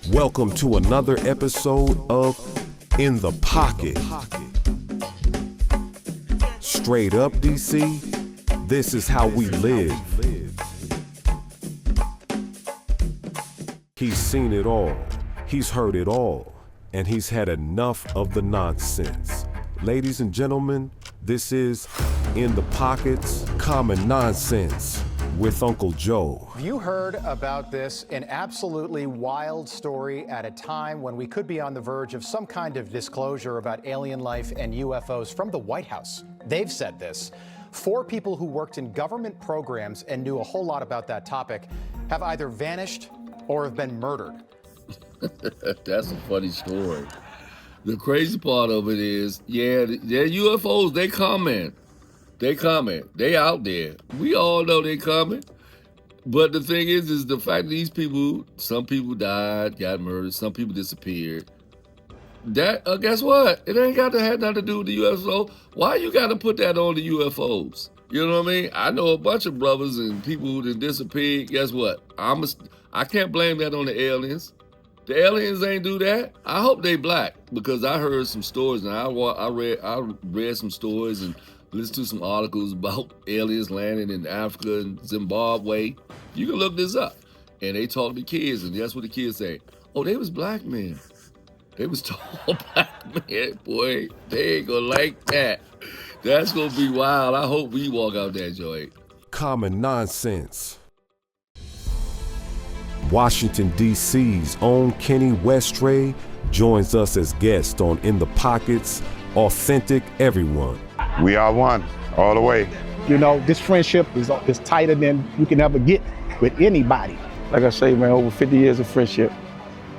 Welcome to another episode of In the Pocket. Straight up, DC, this is how we live. He's seen it all, he's heard it all, and he's had enough of the nonsense. Ladies and gentlemen, this is In the Pocket's Common Nonsense with Uncle Joe. You heard about this, an absolutely wild story at a time when we could be on the verge of some kind of disclosure about alien life and UFOs from the White House. They've said this. 4 people who worked in government programs and knew a whole lot about that topic have either vanished or have been murdered. That's a funny story. The crazy part of it is, yeah, they're UFOs, they comment. They out there. We all know they coming. But the thing is the fact that these people, some people died, got murdered, some people disappeared. That, guess what? It ain't got to have nothing to do with the UFO. Why you got to put that on the UFOs? You know what I mean? I know a bunch of brothers and people who done disappeared. Guess what? I can't blame that on the aliens. The aliens ain't do that. I hope they black, because I heard some stories and I read some stories and listened to some articles about aliens landing in Africa and Zimbabwe. You can look this up. And they talk to kids, and that's what the kids say. Oh, they was black men. They was tall black men. Boy, they ain't gonna like that. That's gonna be wild. I hope we walk out that joint. Common Nonsense. Washington, D.C.'s own Kenny Westray joins us as guest on In the Pocket's Authentic Everyone. We are one, all the way. You know, this friendship is tighter than you can ever get with anybody. Like I say, man, over 50 years of friendship,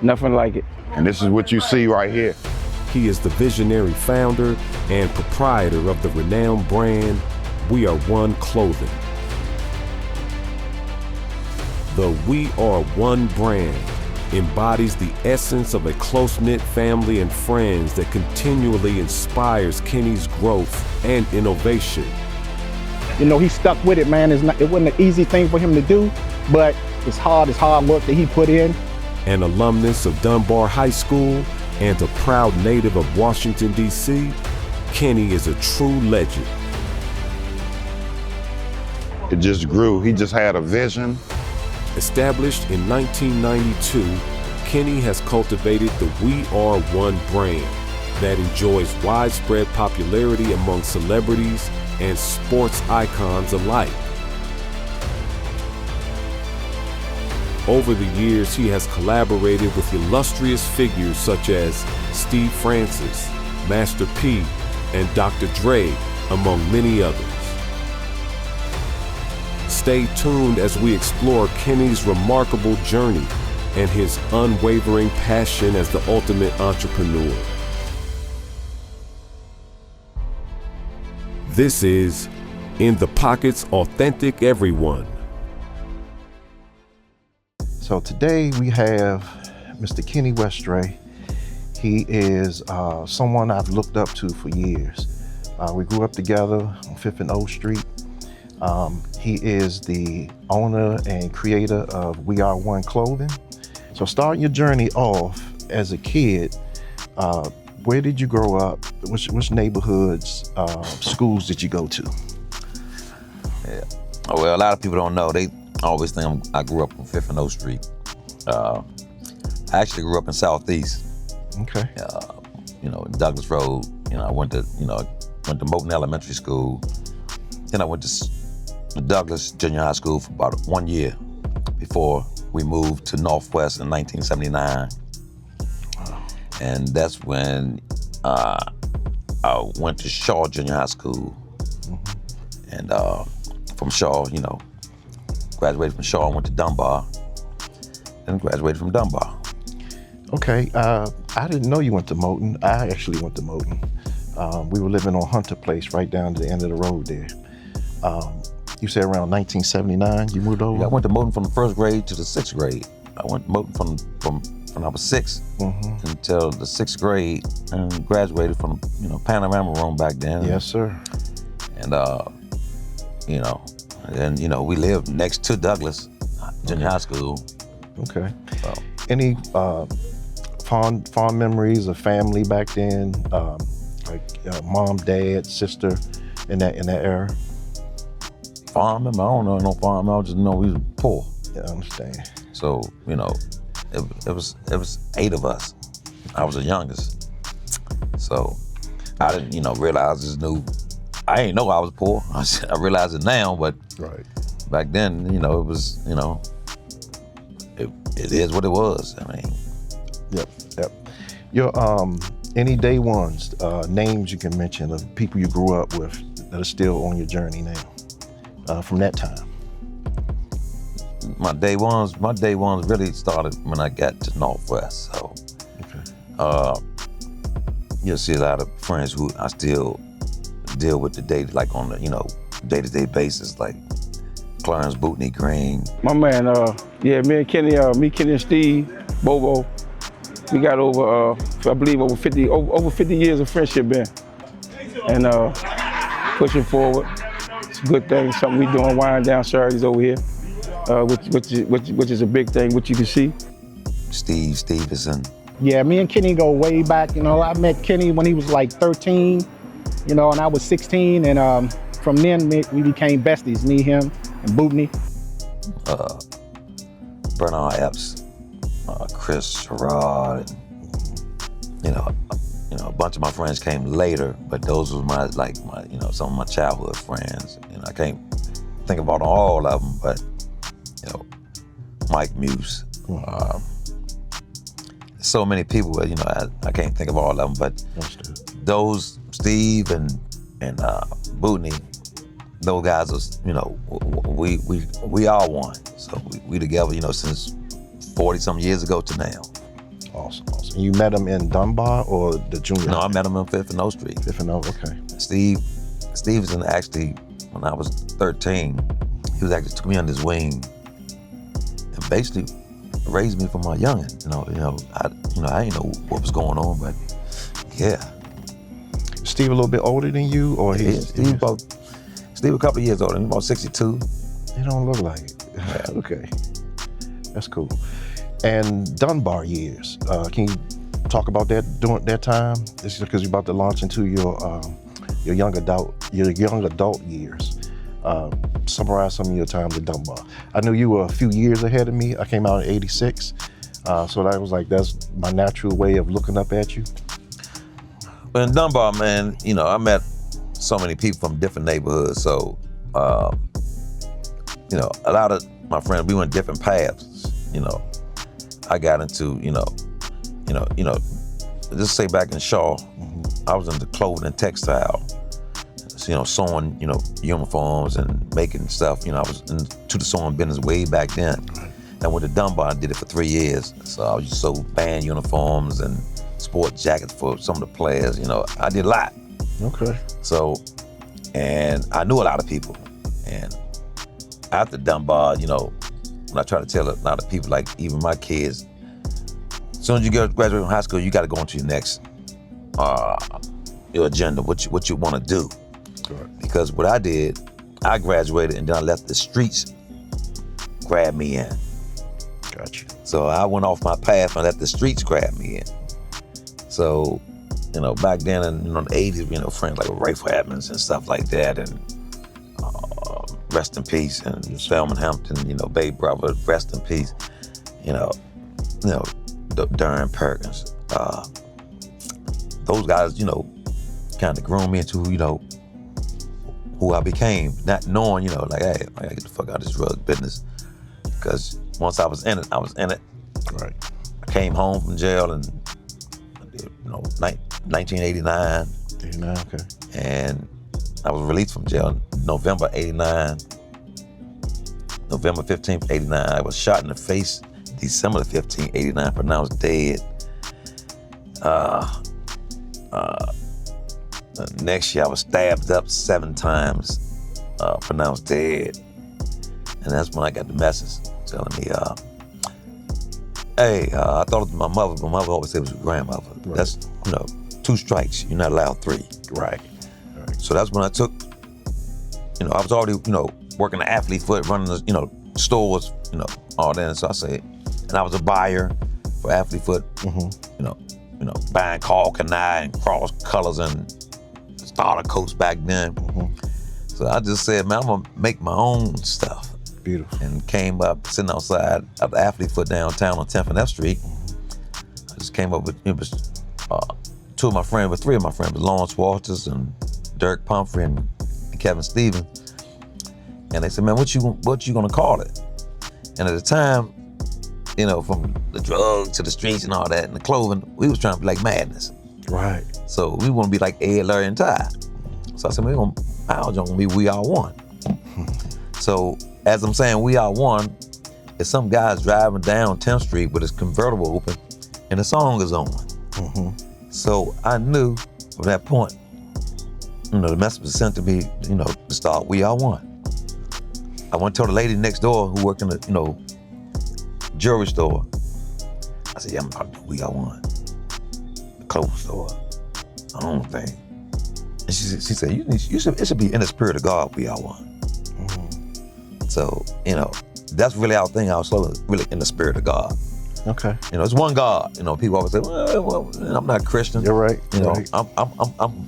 nothing like it. And this is what you see right here. He is the visionary founder and proprietor of the renowned brand We Are One Clothing. The We Are One brand embodies the essence of a close-knit family and friends that continually inspires Kenny's growth and innovation. You know, he stuck with it, man. It wasn't an easy thing for him to do, but it's hard work that he put in. An alumnus of Dunbar High School and a proud native of Washington, D.C., Kenny is a true legend. It just grew. He just had a vision. Established in 1992, Kenny has cultivated the We Are One brand that enjoys widespread popularity among celebrities and sports icons alike. Over the years, he has collaborated with illustrious figures such as Steve Francis, Master P, and Dr. Dre, among many others. Stay tuned as we explore Kenny's remarkable journey and his unwavering passion as the ultimate entrepreneur. This is In the Pocket's Authentic Everyone. So today we have Mr. Kenny Westray. He is someone I've looked up to for years. We grew up together on 5th and O Street. He is the owner and creator of We Are One Clothing. So starting your journey off as a kid, where did you grow up? Which neighborhoods, schools did you go to? Yeah. Well, a lot of people don't know. They always think I grew up on 5th and O Street. I actually grew up in Southeast. Okay. Douglas Road. I went to Moulton Elementary School. Then I went to Douglas Junior High School for about 1 year before we moved to Northwest in 1979. Wow. And that's when I went to Shaw Junior High School. Mm-hmm. And from Shaw, graduated from Shaw, went to Dunbar, and graduated from Dunbar. Okay, I didn't know you went to Moulton. I actually went to Moulton. We were living on Hunter Place, right down to the end of the road there. You said around 1979 you moved over? Yeah, I went to Moulton from the 1st grade to the 6th grade. I went to Moulton from I was 6 until the 6th grade, and graduated from Panorama Room back then. Yes, sir. And we lived next to Douglas Junior High School. Okay. So Any fond memories of family back then, like mom, dad, sister, in that era? Farm member, I don't know no farm member, I just know we was poor. Yeah, I understand. So, you know, it was 8 of us. I was the youngest. So I didn't, you know, realize this new, I ain't know I was poor. I realize it now, but Right. back then, you know, it was, you know, it is what it was. I mean. Yep. Your any day ones, names you can mention of people you grew up with that are still on your journey now, from that time. My day ones really started when I got to Northwest. So, you'll see a lot of friends who I still deal with today, like on the, you know, day-to-day basis, like Clarence Bootney Green. My man, me and Kenny, Kenny and Steve, Bobo, we got over, I believe over 50 years of friendship, man. And pushing forward, it's a good thing, something we doing, winding down Saturdays over here, which is a big thing, which you can see. Steve Stevenson. Yeah, me and Kenny go way back. You know, I met Kenny when he was like 13, you know, and I was 16. And from then, we became besties, me, him, and Bootney. Bernard Epps, Chris Sherrod, and, you know, a bunch of my friends came later, but those were my, you know, some of my childhood friends. You know, I can't think about all of them, but, you know, Mike Muse. So many people, you know, I can't think of all of them, but those, Steve and Bootney, those guys are, you know, we all one. So we together, you know, since 40-some years ago to now. Awesome. You met him in Dunbar or the junior? No, I met him on 5th and O Street. 5th and O, okay. Stevenson actually, when I was 13, he was actually took me under his wing and basically raised me from my youngin'. I didn't know what was going on, but yeah. Steve a little bit older than you, or Steve a couple of years older, he's about 62. He don't look like it. Yeah. Okay, that's cool. And Dunbar years, can you talk about that during that time? This is because you're about to launch into your young adult years. Summarize some of your times at Dunbar. I knew you were a few years ahead of me. I came out in '86, so that was like, that's my natural way of looking up at you. But in Dunbar, man, you know, I met so many people from different neighborhoods. So, you know, a lot of my friends, we went different paths. You know, I got into, just say back in Shaw, I was into clothing and textile. You know, sewing, you know, uniforms and making stuff. You know, I was into the sewing business way back then. And with the Dunbar, I did it for 3 years. So I used to sew band uniforms and sport jackets for some of the players. You know, I did a lot. Okay. So, and I knew a lot of people. And after Dunbar, you know, when I try to tell a lot of people, like even my kids, as soon as you graduate from high school, you got to go into your next your agenda, what you want to do. Correct. Because what I did, I graduated and then I left the streets grab me in. Gotcha. So I went off my path and let the streets grab me in. So, you know, back then in the 80s, you know, friends like Rafe Edmonds and stuff like that, and rest in peace, and Selman Hampton, you know, Babe Brother, rest in peace. You know, Darren Perkins. Those guys, you know, kind of groomed me into, you know, who I became, not knowing, you know, like, hey, I gotta get the fuck out of this drug business. Because once I was in it, I was in it. Right. I came home from jail in, 1989. 89, okay. And I was released from jail in November 89. November 15th, 89. I was shot in the face December 15th, 89, pronounced dead. Next year, I was stabbed up 7 times, pronounced dead. And that's when I got the message telling me, hey, I thought it was my mother, but my mother always said it was your grandmother. Right. That's, 2 strikes, you're not allowed 3. Right. So that's when I took, I was already, working the athlete foot, running the, stores, all that. So I said, and I was a buyer. for athlete foot. You know, buying Carl Kanai and cross colors and starter coats back then. So I just said, man, I'm gonna make my own stuff. Beautiful. And came up sitting outside of the athlete foot downtown on 10th and F Street. I just came up with three of my friends, Lawrence Walters and Dirk Pumphrey and Kevin Stevens. And they said, man, what you gonna call it? And at the time, you know, from the drugs to the streets and all that and the clothing, we was trying to be like Madness. Right. So we want to be like Ed, Larry, and Ty. So I said, our joint gonna be We Are One. So as I'm saying We Are One, it's some guys driving down 10th Street with his convertible open and the song is on. So I knew from that point, you know, the message was sent to me, you know, to start We Are One. I went to the lady next door who worked in the, you know, jewelry store. I said, yeah, I'm about to do We Are One. The clothes store. I don't think. And she said, it should be in the spirit of God, We Are One. So, you know, that's really our thing, our slogan, really in the spirit of God. Okay. You know, it's one God. You know, people always say, well I'm not Christian. You're right. You know, right. I'm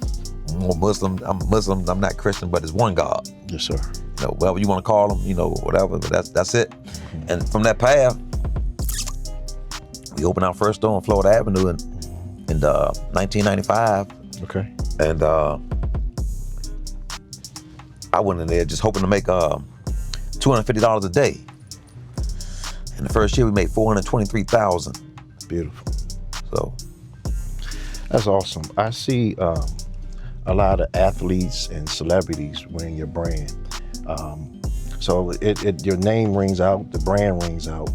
more Muslim. I'm Muslim. I'm not Christian, but it's one God. Yes, sir. You know, whatever you want to call them, you know, whatever. But that's it. And from that path, we opened our first store on Florida Avenue in 1995. Okay. And I went in there just hoping to make $250 a day. And the first year we made $423,000. Beautiful. So that's awesome. I see a lot of athletes and celebrities wearing your brand. So your name rings out, the brand rings out.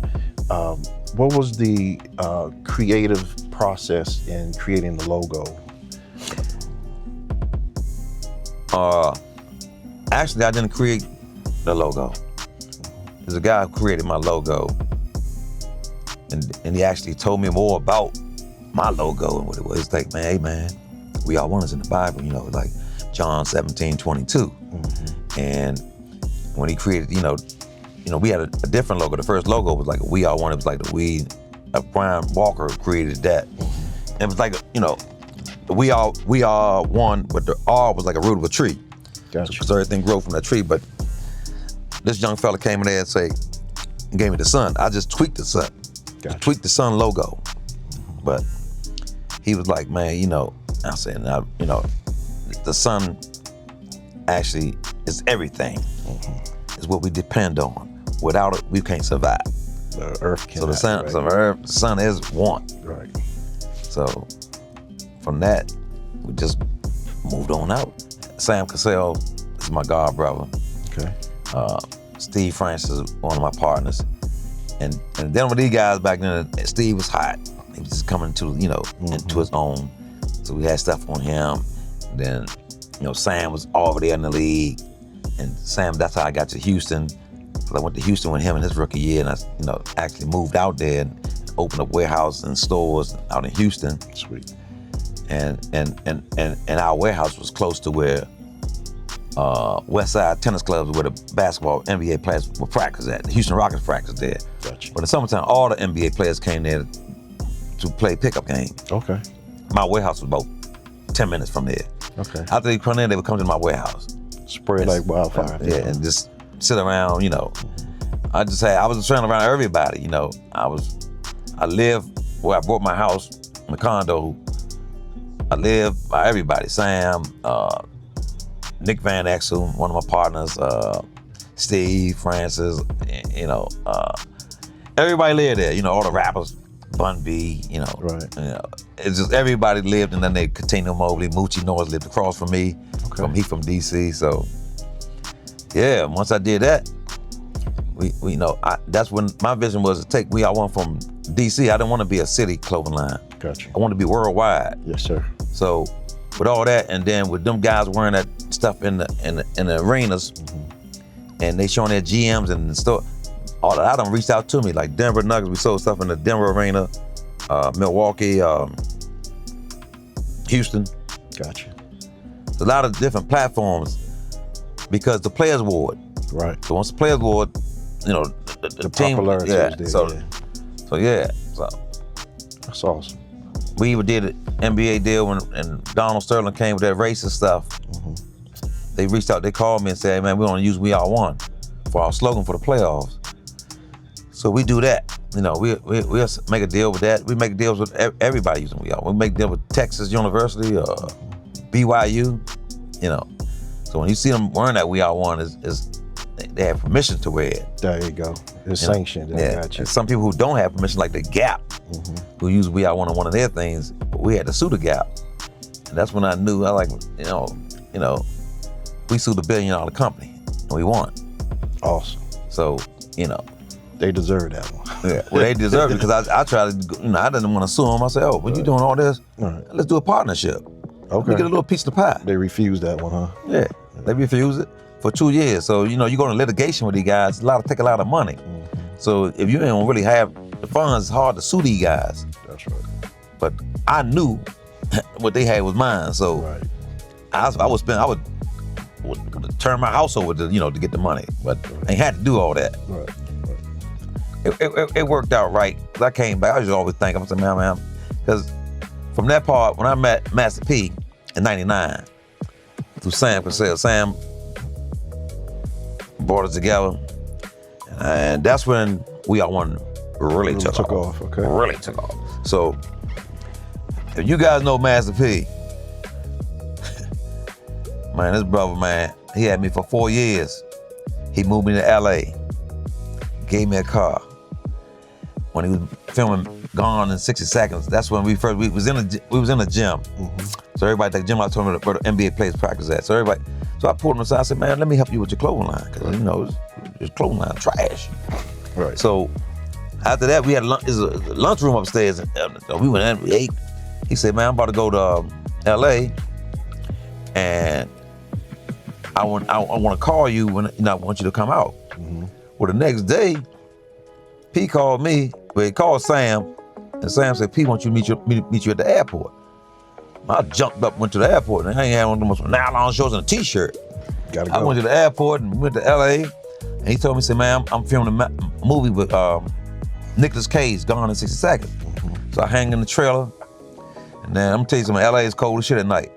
What was the creative process in creating the logo? Actually, I didn't create the logo. There's a guy who created my logo, and he actually told me more about my logo and what it was. It's like, man, hey man, We Are One is in the Bible, you know, like John 17:22. And when he created, you know, we had a different logo. The first logo was like a We Are One. It was like Brian Walker created that. And it was like, you know, we are one, but the R was like a root of a tree. Gotcha. So everything grew from that tree. But this young fella came in there and gave me the sun. I just tweaked the sun. Gotcha. Tweaked the sun logo. But he was like, man, you know, I said, you know, the sun actually is everything. It's what we depend on. Without it, we can't survive. The earth can't. So the sun is one. Right. So from that, we just moved on out. Sam Cassell is my god brother. Okay. Steve Francis is one of my partners. And then with these guys back then, Steve was hot. He was just coming to, you know, into his own. So we had stuff on him. Then, you know, Sam was already in the league. And Sam, that's how I got to Houston. Because I went to Houston with him in his rookie year, and I, you know, actually moved out there and opened up warehouses and stores out in Houston. Sweet. And our warehouse was close to where Westside Tennis Club, where the basketball NBA players would practice at. The Houston Rockets practice there. Gotcha. But in summertime, all the NBA players came there to play pickup games. Okay. My warehouse was about 10 minutes from there. Okay. After they come in, they would come to my warehouse. Spread like wildfire. Yeah, and just sit around, you know. I was just trying around everybody, you know. I lived where I bought my house, in the condo. I lived by everybody. Sam, Nick Van Exel, one of my partners, Steve Francis, you know, everybody lived there, you know, all the rappers, Bun B, you know. Right. You know, it's just everybody lived, and then they continued Mobley, Moochie Norris lived across from me. Okay. He from DC, so yeah, once I did that, we you know, that's when my vision was to take We Are One from DC. I didn't want to be a city clothing line. Gotcha. I wanted to be worldwide. Yes, sir. So with all that, and then with them guys wearing that stuff in the arenas, and they showing their GMs and the store, all that, I done reached out to me, like Denver Nuggets, we sold stuff in the Denver arena, Milwaukee, Houston. Gotcha. A lot of different platforms because the Players Award. Right. So once the Players Award, you know, the team, popularity yeah. was there. So yeah. So That's awesome. We even did an NBA deal when Donald Sterling came with that racist stuff. They reached out, they called me and said, hey, man, we want to use We Are One for our slogan for the playoffs. So we do that. You know, we'll make a deal with that. We make deals with everybody using We Are One. We make deals with Texas University or BYU, you know. So when you see them wearing that We Are One, they have permission to wear it. There you go. It's sanctioned. Yeah. Got you. And some people who don't have permission, like the Gap, who use We Are One on one of their things, but we had to sue the Gap. And that's when I knew, you know, we sued a $1 billion company and we won. Awesome. So, you know. They deserve that one. Yeah, well, they deserve it because I tried to, you know, I didn't want to sue them. I said, oh, when you doing all this, let's do a partnership. Okay. We get a little piece of the pie. They refused that one, huh? Yeah, they refused it for 2 years. So, you know, you go into litigation with these guys, take a lot of money. So if you don't really have the funds, it's hard to sue these guys. That's right. But I knew what they had was mine. So I would turn my house over to, you know, to get the money. But I had to do all that. Right. It worked out right. I came back, I was always thinking, I said, man, because from that part, when I met Master P in '99, through Sam Cassell, Sam brought us together, and that's when We Are One really took off. Okay. Really took off. So, if you guys know Master P, man, this brother, man, he had me for 4 years. He moved me to LA, gave me a car. When he was filming Gone in 60 Seconds, that's when we was in a gym. So everybody at the gym, I told him where the NBA players practice at. So I pulled him aside, I said, man, let me help you with your clothing line, because you know, your clothing line trash. Right. So after that, we had there's a lunchroom upstairs, and we went in, we ate. He said, man, I'm about to go to LA, and I want to call you when I want you to come out. Well, the next day, P called me. Well, he called Sam, and Sam said, P wants you to meet you at the airport. I jumped up, went to the airport, and I ain't had one of them nylon shorts and a t-shirt. Gotta go. I went to the airport and went to LA, and he told me, he said, man, I'm filming a movie with Nicolas Cage, Gone in 60 Seconds. So I hang in the trailer, and then I'm gonna tell you something, LA is cold as shit at night.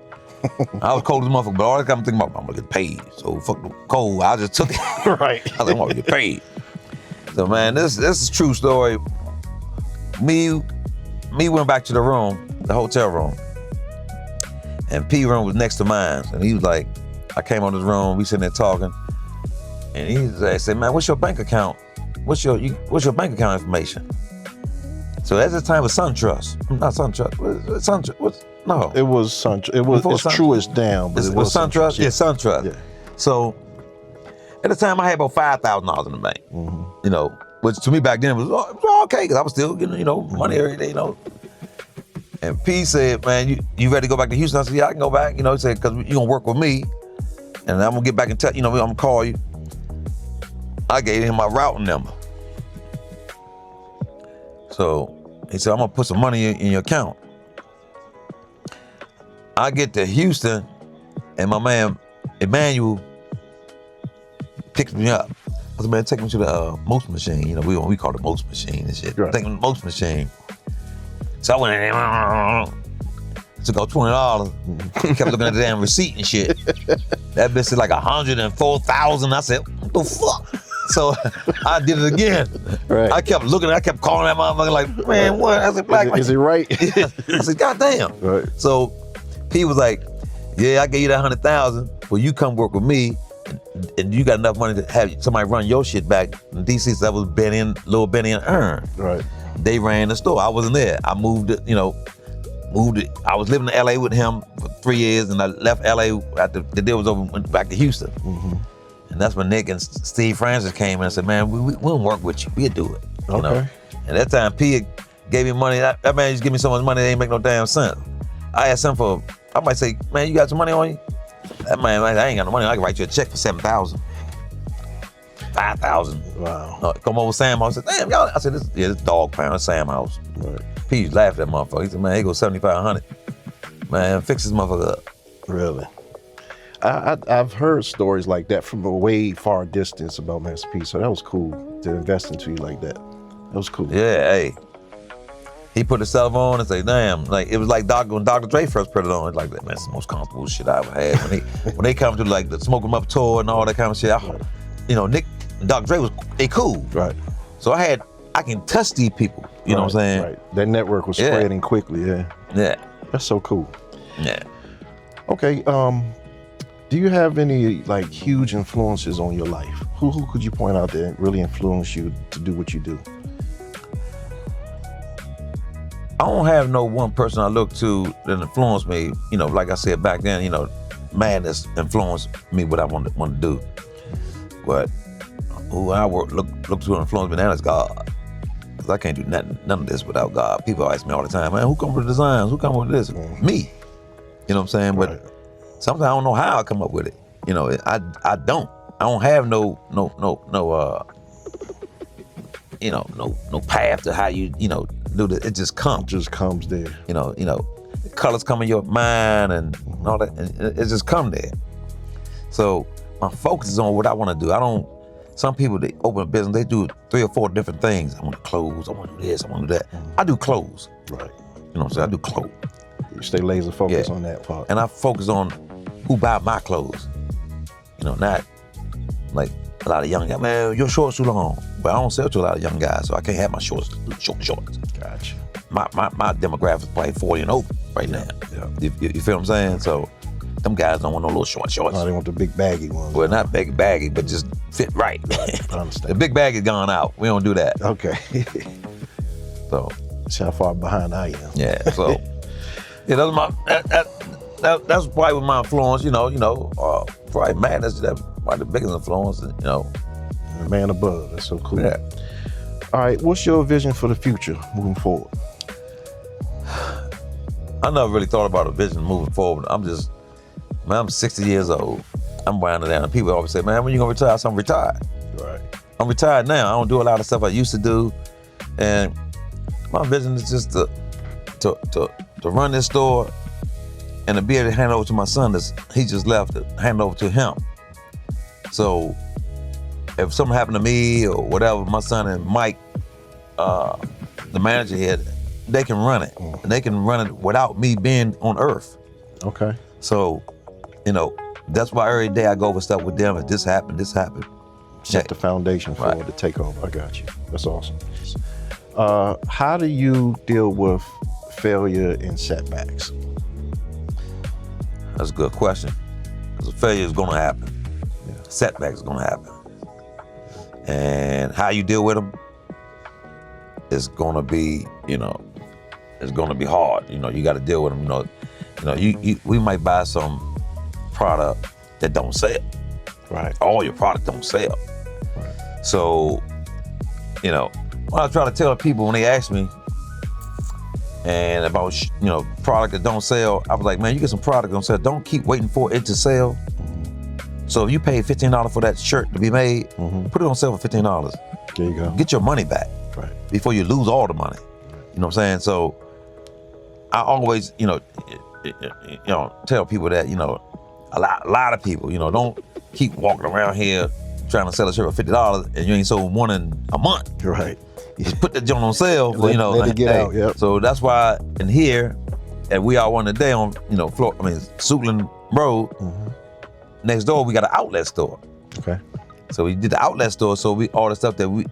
I was cold as a motherfucker, but all I got thinking about, I'm gonna get paid. So fuck the cold, I just took it. Right. I was like, I'm gonna get paid. So man, this is a true story. Me went back to the room, the hotel room, and P room was next to mine. And he was like, I came on his room, we sitting there talking, and he said, man, what's your bank account? What's your bank account information? So at the time it was SunTrust. Not SunTrust. No. It was SunTrust. It's Truist down, but it was SunTrust. Yeah, SunTrust. Yeah. So at the time I had about $5,000 in the bank. You know, which to me back then it was okay, because I was still getting, you know, money every day, you know. And P said, man, you ready to go back to Houston? I said, yeah, I can go back. You know, he said, because you're going to work with me, and I'm going to get back in touch, you know, I'm going to call you. I gave him my routing number. So he said, I'm going to put some money in your account. I get to Houston, and my man, Emmanuel, picks me up. I said, man, take me to the most machine. You know, we call it the most machine and shit. Right. Take me to the most machine. So I went in there, took out $20. Kept looking at the damn receipt and shit. That bitch said like 104,000. I said, what the fuck? So I did it again. Right. I kept looking, I kept calling that motherfucker like, man, what? I said, Black. Is it right? I said, God damn. Right. So P was like, yeah, I gave you that 100,000. Well, you come work with me, and you got enough money to have somebody run your shit back in DC. So that was Lil Benny and Earn. Right. They ran the store. I wasn't there. I moved it. I was living in LA with him for 3 years, and I left LA after the deal was over, went back to Houston. And that's when Nick and Steve Francis came in and said, man, we'll work with you. We'll do it. You know? And that time, P gave me money. That man used to give me so much money, it ain't make no damn sense. I asked him I might say, man, you got some money on you? That man, I ain't got no money. I can write you a check for $7,000. $5,000. Wow. Come over Sam House. I said, damn, y'all. I said, this dog pound, Sam House. Right. P laughed at that motherfucker. He said, man, here goes $7,500. Man, fix this motherfucker up. Really? I've heard stories like that from a way far distance about Master P, so that was cool to invest into you like that. That was cool. Yeah, hey. He put the stuff on and say, damn, like it was like when Dr. Dre first put it on, it's like, man, it's the most comfortable shit I ever had. When they come to like the Smoke 'em Up tour and all that kind of shit, Nick and Dr. Dre they cool. Right. So I can touch these people, you know what I'm saying? Right. That network was spreading quickly, yeah. Yeah. That's so cool. Yeah. Okay, do you have any like huge influences on your life? Who could you point out that really influenced you to do what you do? I don't have no one person I look to that influenced me. You know, like I said back then, madness influenced me what I want to do. But who I look to influence me now is God. Because I can't do none of this without God. People ask me all the time, man, who come up with the designs? Who come up with this? Me. You know what I'm saying? But sometimes I don't know how I come up with it. You know, I don't. I don't have no path to how you do this. It just comes. It just comes there. The colors come in your mind and all that, and it just come there. So my focus is on what I want to do. Some people, they open a business, they do 3 or 4 different things. I want to clothes, I want to do this, I want to do that. I do clothes. Right. You know what I'm saying? I do clothes. You stay laser focused on that part. And I focus on who buy my clothes. Not like a lot of young guys, man, your shorts too long. But I don't sell to a lot of young guys, so I can't have my shorts shorts. Gotcha. My demographic is probably 40 and over right now. Yeah. You feel what I'm saying? So them guys don't want no little shorts. No, they want the big baggy ones. Well, not big baggy, but just fit right. I understand. The big bag is gone out. We don't do that. Okay. So that's how far behind I am. Yeah. So that's probably my influence. Probably madness. That's probably the biggest influence. The man above. That's so cool. Yeah. All right. What's your vision for the future moving forward? I never really thought about a vision moving forward. I'm 60 years old. I'm winding down. And people always say, man, when you gonna retire? So I'm retired. Right. I'm retired now. I don't do a lot of stuff I used to do. And my vision is just to run this store and to be able to hand over to my son he just left, to hand over to him. So if something happened to me or whatever, my son and Mike, the manager here, they can run it. And they can run it without me being on earth. Okay. So, that's why every day I go over stuff with them. If this happened. Set the foundation for the takeover. I got you. That's awesome. How do you deal with failure and setbacks? That's a good question. Because failure is gonna happen. Yeah. Setbacks is gonna happen. And how you deal with them is gonna be, it's gonna be hard. You gotta deal with them. We might buy some product that don't sell. Right. All your product don't sell. Right. So, when I try to tell people when they ask me and about, product that don't sell, I was like, man, you get some product that don't sell. Don't keep waiting for it to sell. So if you pay $15 for that shirt to be made, put it on sale for $15. There you go. Get your money back before you lose all the money. You know what I'm saying? So I always, tell people that, a lot of people, don't keep walking around here trying to sell a shirt for $50 and you ain't sold one in a month. Right. Just put that joint on sale for, let it get out. Yep. So that's why in here, at We Are One Today on, Suitland Road, next door we got an outlet store. Okay. So we did the outlet store, so all the stuff that we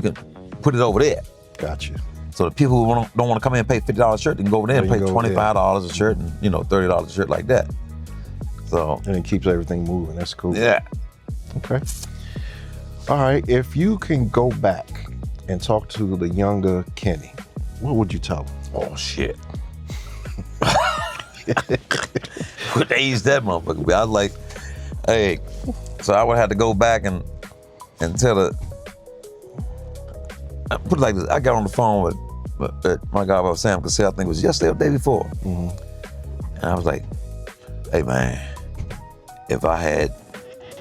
can put it over there. Gotcha. So the people who don't want to come in and pay $50 a shirt, they can go over there and pay $25 a shirt and $30 a shirt like that. So and it keeps everything moving. That's cool. Yeah. Okay. All right. If you can go back and talk to the younger Kenny, what would you tell him? Oh shit. What age that motherfucker be? I was like, hey, so I would have to go back and tell her. Put it like this, I got on the phone with my guy, Sam Cassell, I think it was yesterday or the day before. And I was like, hey man, if I had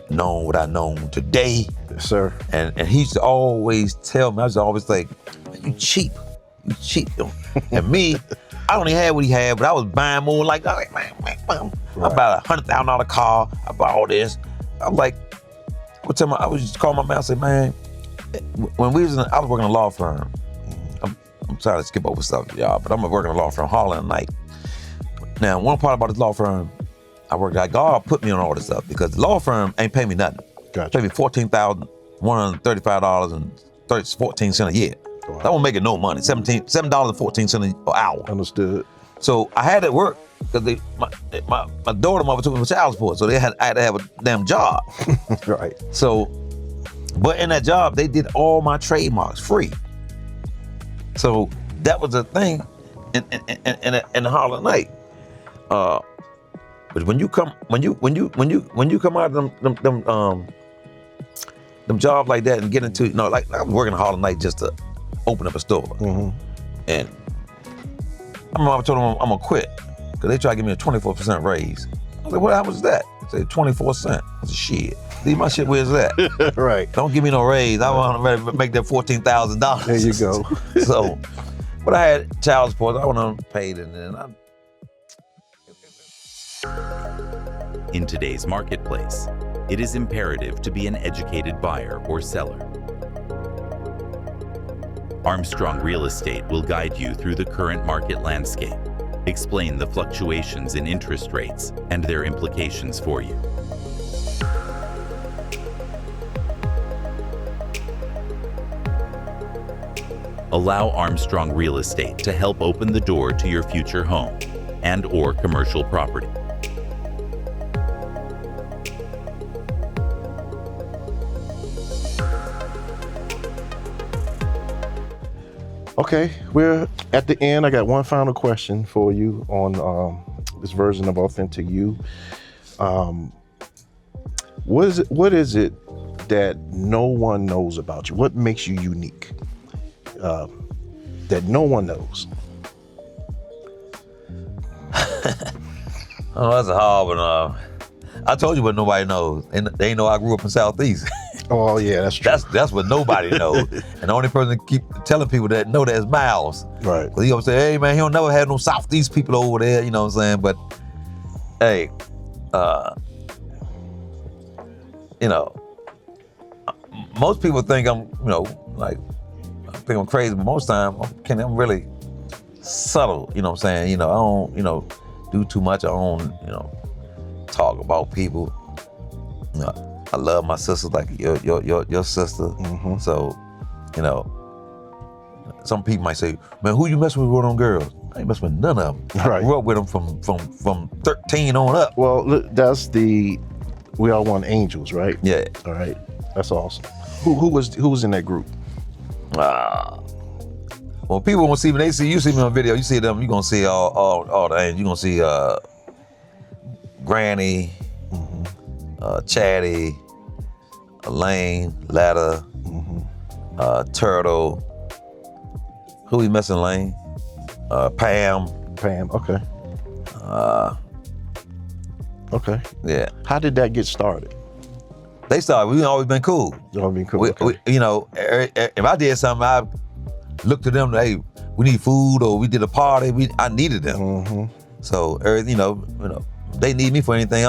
known what I known today. Yes, sir. And he used to always tell me, I was always like, you cheap. And me, I only had what he had, but I was buying more like, man. I bought a $100,000 car, I bought all this. I'm like, I was just calling my man and say, man, when I was working in a law firm, I'm sorry to skip over stuff, y'all, but I'm working at a law firm, Harlan & Knight. Now, one part about this law firm, I worked at, God put me on all this stuff because the law firm ain't pay me nothing. Gotcha. Pay me $14,135.14 a year. Wow. That won't make it no money, $7.14 an hour. Understood. So I had to work because my daughter mother took me for child support, so I had to have a damn job. Right. So, but in that job, they did all my trademarks free. So that was the thing in the Harlan Knight. But when you come out of them jobs like that and get into, like I was working at Harlan Knight just to open up a store. Mm-hmm. And I remember I told them I'm gonna quit because they tried to give me a 24% raise. I was like, what happened to that? They said 24 cents. I said, shit, leave my shit where's that? Right. Don't give me no raise. I want to make that $14,000. There you go. So, but I had child support. I went unpaid, and then In today's marketplace, it is imperative to be an educated buyer or seller. Armstrong Real Estate will guide you through the current market landscape, explain the fluctuations in interest rates and their implications for you. Allow Armstrong Real Estate to help open the door to your future home and/or commercial property. Okay, we're at the end. I got one final question for you on this version of Authentic You. What is it that no one knows about you? What makes you unique that no one knows? oh, that's a hard one. I told you what nobody knows, and they ain't know I grew up in Southeast. Oh yeah, that's true. That's what nobody knows. And the only person that keep telling people that know that is Miles. Right. Because he always say, hey man, he don't never have no Southeast people over there, you know what I'm saying? But hey, most people think I'm, I think I'm crazy, but most time I'm really subtle, you know what I'm saying? I don't, do too much. I don't, talk about people. I love my sisters like your sister. Mm-hmm. So, some people might say, man, who you messing with them girls? I ain't messing with none of them. Right. I grew up with them from 13 on up. Well, look, that's the We Are One Angels, right? Yeah. All right. That's awesome. Who was in that group? Well, people won't see me. You see me on video. You see them. You gonna see all the angels. You gonna see Granny, Chatty, Elaine, Ladder, Turtle. Who we messing, Lane? Pam. Pam. Okay. Okay. Yeah. How did that get started? They started. We always been cool. You always been cool. Okay. If I did something, I looked to them. Hey, we need food, or we did a party. I needed them. Mm-hmm. So, they need me for anything.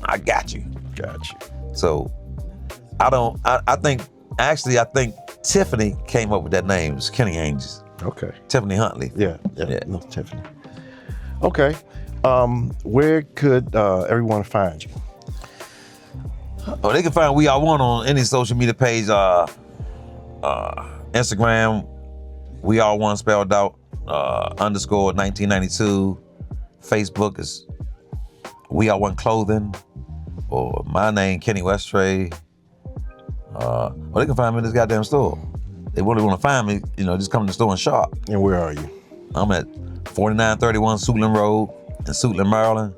I got you. Got you. So, I think Tiffany came up with that name. It's Kenny Angels. Okay. Tiffany Huntley. Yeah. No, Tiffany. Okay. Where could everyone find you? Oh, they can find We Are One on any social media page. Instagram, We Are One spelled out, _ 1992. Facebook is We Are One Clothing, or my name, Kenny Westray. Or they can find me in this goddamn store. They really want to find me, just come to the store and shop. And where are you? I'm at 4931 Suitland Road in Suitland, Maryland.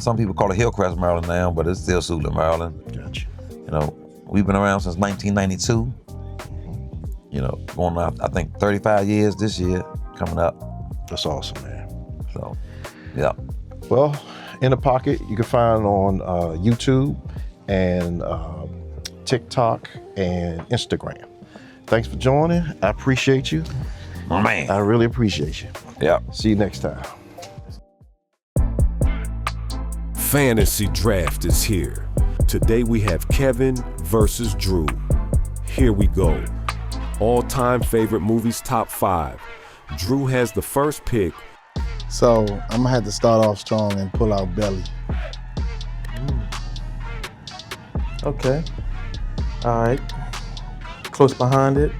Some people call it Hillcrest, Maryland now, but it's still Suitland, Maryland. Gotcha. We've been around since 1992. Going on, I think 35 years this year coming up. That's awesome, man. So, yeah. Well, In the Pocket, you can find on YouTube and TikTok and Instagram. Thanks for joining. I appreciate you. Man. I really appreciate you. Yeah. See you next time. Fantasy Draft is here. Today we have Kevin versus Drew. Here we go. all-time favorite movies top 5. Drew has the first pick. So I'm gonna have to start off strong and pull out Belly. Okay. All right. Close behind it,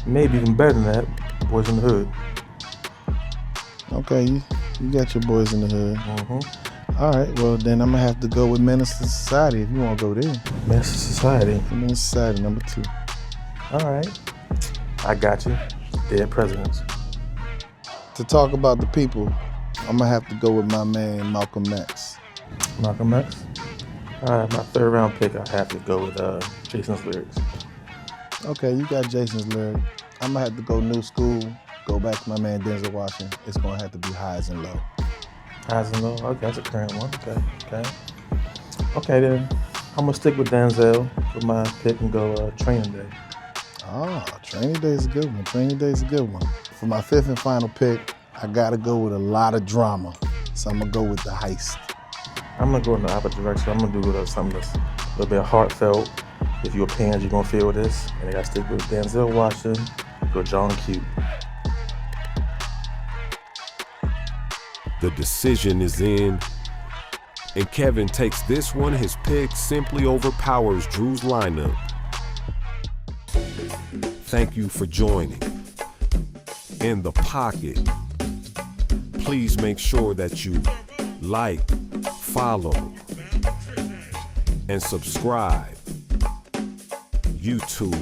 maybe even better than that, Boys in the Hood. Okay, you got your Boys in the Hood. Mm-hmm. All right, well then I'm gonna have to go with Menace to Society if you wanna go there. Menace to Society. Menace to Society, number 2. All right. I got you. Dead Presidents. To talk about the people, I'm gonna have to go with my man Malcolm X. Malcolm X? All right, my 3rd round pick, I have to go with Jason's Lyrics. Okay, you got Jason's Lyrics. I'm gonna have to go new school, go back to my man Denzel Washington. It's gonna have to be Highs and Low. Highs and Low, okay, that's a current one, okay then, I'm gonna stick with Denzel for my pick and go Training Day. Training Day is a good one. Training Day is a good one. For my 5th and final pick, I gotta go with a lot of drama. So I'm gonna go with The Heist. I'm gonna go in the opposite direction. I'm gonna do something that's a little bit heartfelt. If you're a parent, you're gonna feel this. And I gotta stick with Denzel Washington, go John Q. The decision is in, and Kevin takes this one. His pick simply overpowers Drew's lineup. Thank you for joining. In the Pocket. Please make sure that you like, follow, and subscribe. YouTube,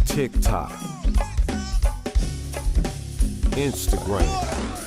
TikTok, Instagram,